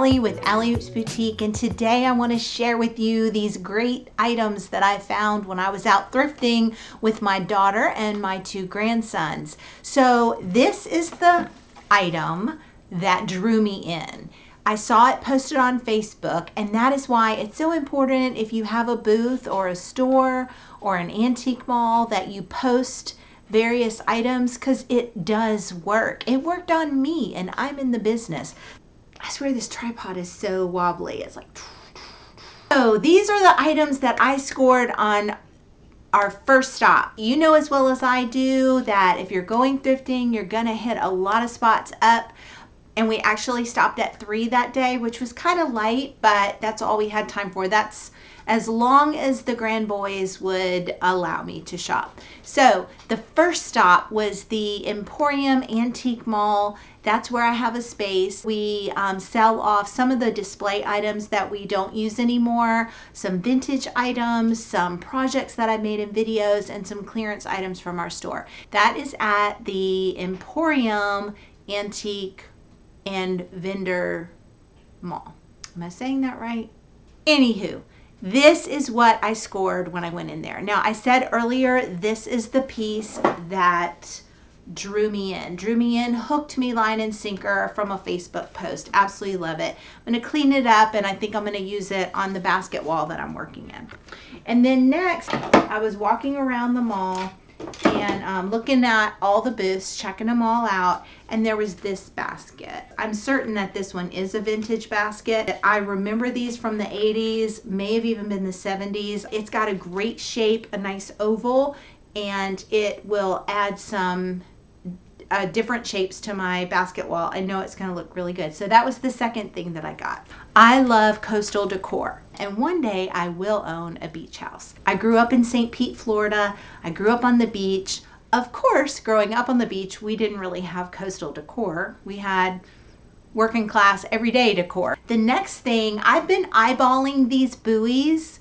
Allie with Allie's Boutique, and today I want to share with you these great items that I found when I was out thrifting with my daughter and my two grandsons. So this is the item that drew me in. I saw it posted on Facebook, and that is why it's so important if you have a booth or a store or an antique mall that you post various items, because it does work. It worked on me, and I'm in the business. I swear this tripod is so wobbly. It's like... So these are the items that I scored on our first stop. You know as well as I do that if you're going thrifting, you're gonna hit a lot of spots up. And we actually stopped at 3 that day, which was kind of light, but that's all we had time for. That's as long as the grand boys would allow me to shop. So the first stop was the Emporium Antique Mall. That's where I have a space. We sell off some of the display items that we don't use anymore, some vintage items, some projects that I made in videos, and some clearance items from our store. That is at the Emporium Antique and Vendor Mall. Am I saying that right? Anywho, this is what I scored when I went in there. Now, I said earlier, this is the piece that drew me in, hooked me line and sinker from a Facebook post. Absolutely love it. I'm going to clean it up, and I think I'm going to use it on the basket wall that I'm working in. And then next, I was walking around the mall and looking at all the booths, checking them all out, and there was this basket. I'm certain that this one is a vintage basket. I remember these from the 80s, may have even been the 70s. It's got a great shape, a nice oval, and it will add some different shapes to my basket wall. I know it's going to look really good. So that was the second thing that I got. I love coastal decor, and one day I will own a beach house. I grew up in St. Pete, Florida. I grew up on the beach. Of course, growing up on the beach, we didn't really have coastal decor. We had working class, everyday decor. The next thing, I've been eyeballing these buoys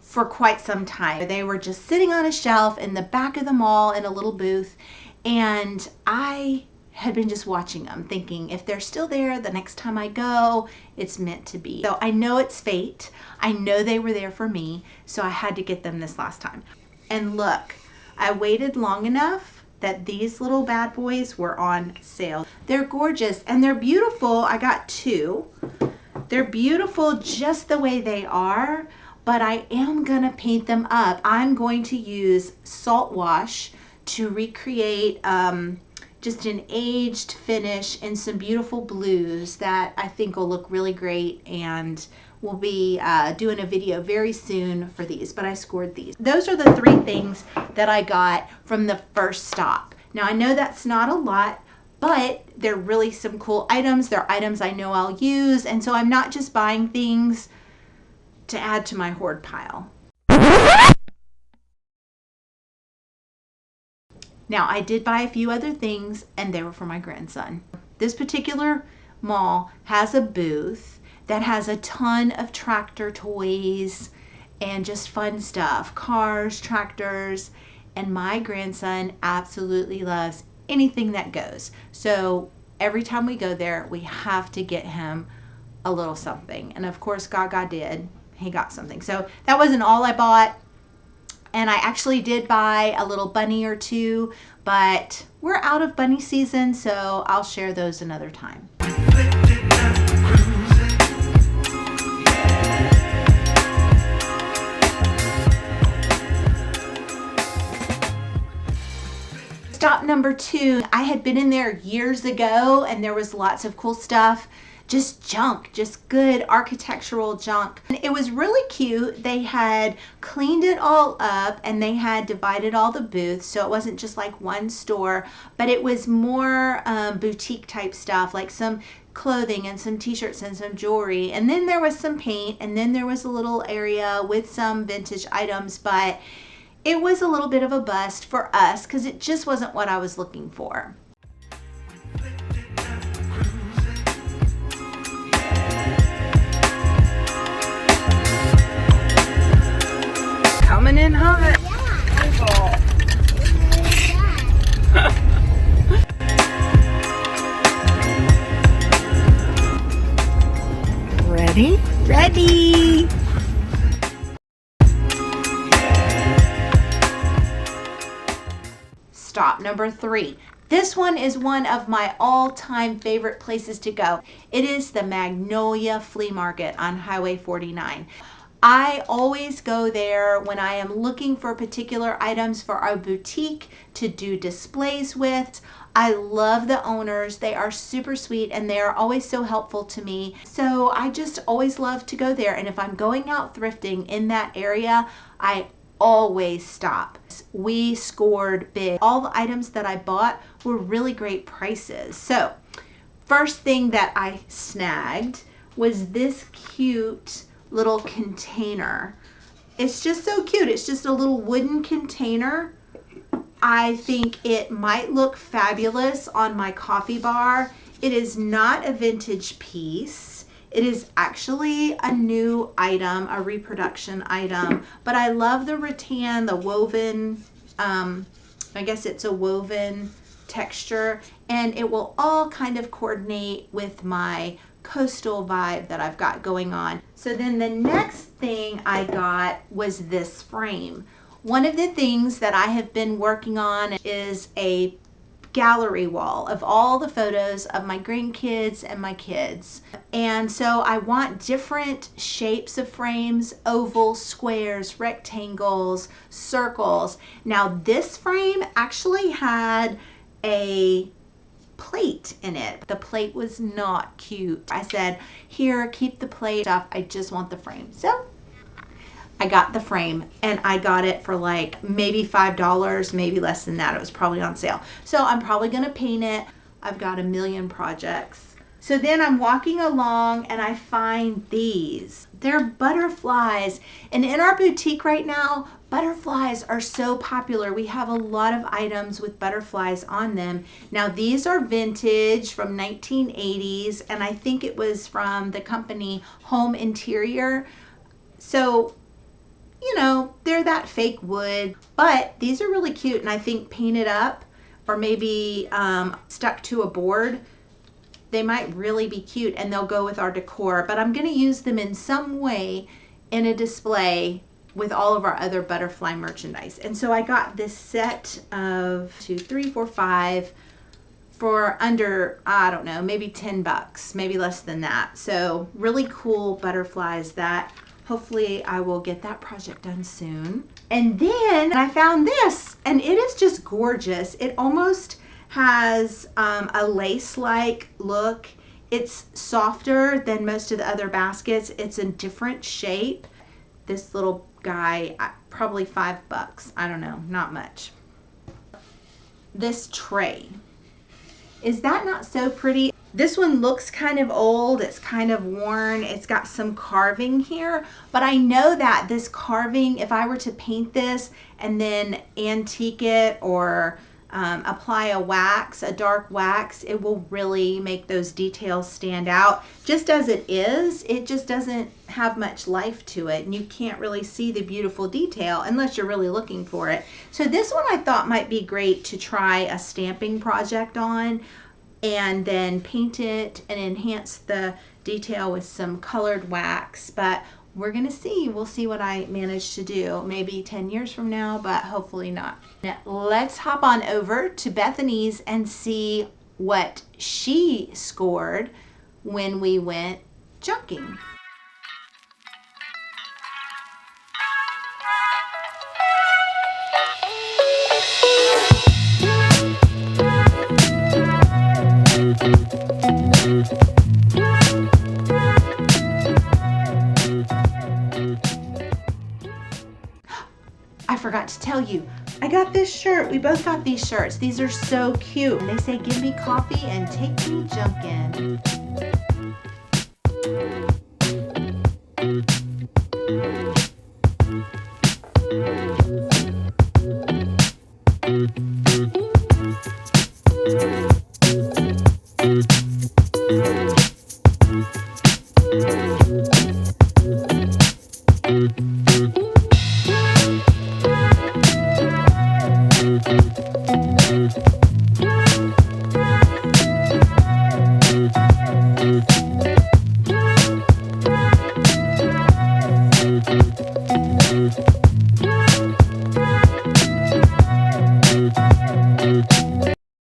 for quite some time. They were just sitting on a shelf in the back of the mall in a little booth, and I had been just watching them, thinking if they're still there the next time I go, it's meant to be. So I know it's fate. I know they were there for me, so I had to get them this last time. And look, I waited long enough that these little bad boys were on sale. They're gorgeous and they're beautiful. I got 2. They're beautiful just the way they are, but I am gonna paint them up. I'm going to use salt wash to recreate just an aged finish in some beautiful blues that I think will look really great, and we'll be doing a video very soon for these, but I scored these. Those are the 3 things that I got from the first stop. Now I know that's not a lot, but they're really some cool items. They're items I know I'll use, and so I'm not just buying things to add to my hoard pile. Now, I did buy a few other things, and they were for my grandson. This particular mall has a booth that has a ton of tractor toys and just fun stuff, cars, tractors, and my grandson absolutely loves anything that goes. So every time we go there, we have to get him a little something. And of course, Gaga did. He got something. So that wasn't all I bought. And I actually did buy a little bunny or 2, but we're out of bunny season, so I'll share those another time. Stop number 2, I had been in there years ago, and there was lots of cool stuff. Just junk, just good architectural junk. And it was really cute. They had cleaned it all up, and they had divided all the booths, so it wasn't just like one store, but it was more boutique type stuff, like some clothing and some t-shirts and some jewelry. And then there was some paint, and then there was a little area with some vintage items, but it was a little bit of a bust for us because it just wasn't what I was looking for. Coming in hot. stop, number 3. This one is one of my all-time favorite places to go. It is the Magnolia Flea Market on Highway 49. I always go there when I am looking for particular items for our boutique to do displays with. I love the owners. They are super sweet and they are always so helpful to me. So I just always love to go there. And if I'm going out thrifting in that area, I always stop. We scored big. All the items that I bought were really great prices. So first thing that I snagged was this cute little container. It's just so cute. It's just a little wooden container. I think it might look fabulous on my coffee bar. It is not a vintage piece. It is actually a new item, a reproduction item, but I love the rattan, the woven, I guess it's a woven texture, and it will all kind of coordinate with my coastal vibe that I've got going on. So then the next thing I got was this frame. One of the things that I have been working on is a gallery wall of all the photos of my grandkids and my kids. And so I want different shapes of frames, ovals, squares, rectangles, circles. Now this frame actually had a plate in it. The plate was not cute. I said, here, keep the plate stuff. I just want the frame. So I got the frame and I got it for like maybe $5, maybe less than that. It was probably on sale. So I'm probably gonna paint it. I've got a million projects. So then I'm walking along and I find these. They're butterflies. And in our boutique right now, butterflies are so popular. We have a lot of items with butterflies on them. Now these are vintage from 1980s, and I think it was from the company Home Interior. So, you know, they're that fake wood, but these are really cute, and I think painted up or maybe stuck to a board, they might really be cute and they'll go with our decor. But I'm gonna use them in some way in a display with all of our other butterfly merchandise. And so I got this set of 2, 3, 4, 5 for under, I don't know, maybe $10, maybe less than that. So really cool butterflies that hopefully I will get that project done soon. And then I found this, and it is just gorgeous. It almost has a lace-like look. It's softer than most of the other baskets. It's a different shape. This little guy, probably $5. I don't know, not much. This tray. Is that not so pretty? This one looks kind of old. It's kind of worn. It's got some carving here, but I know that this carving, if I were to paint this and then antique it or apply a wax, a dark wax, it will really make those details stand out. Just as it is, it just doesn't have much life to it, and you can't really see the beautiful detail unless you're really looking for it. So this one I thought might be great to try a stamping project on, and then paint it and enhance the detail with some colored wax. But we're gonna see. We'll see what I manage to do. Maybe 10 years from now, but hopefully not. Now, let's hop on over to Bethany's and see what she scored when we went junking. I forgot to tell you, I got this shirt. We both got these shirts. These are so cute. And they say, give me coffee and take me junkin'.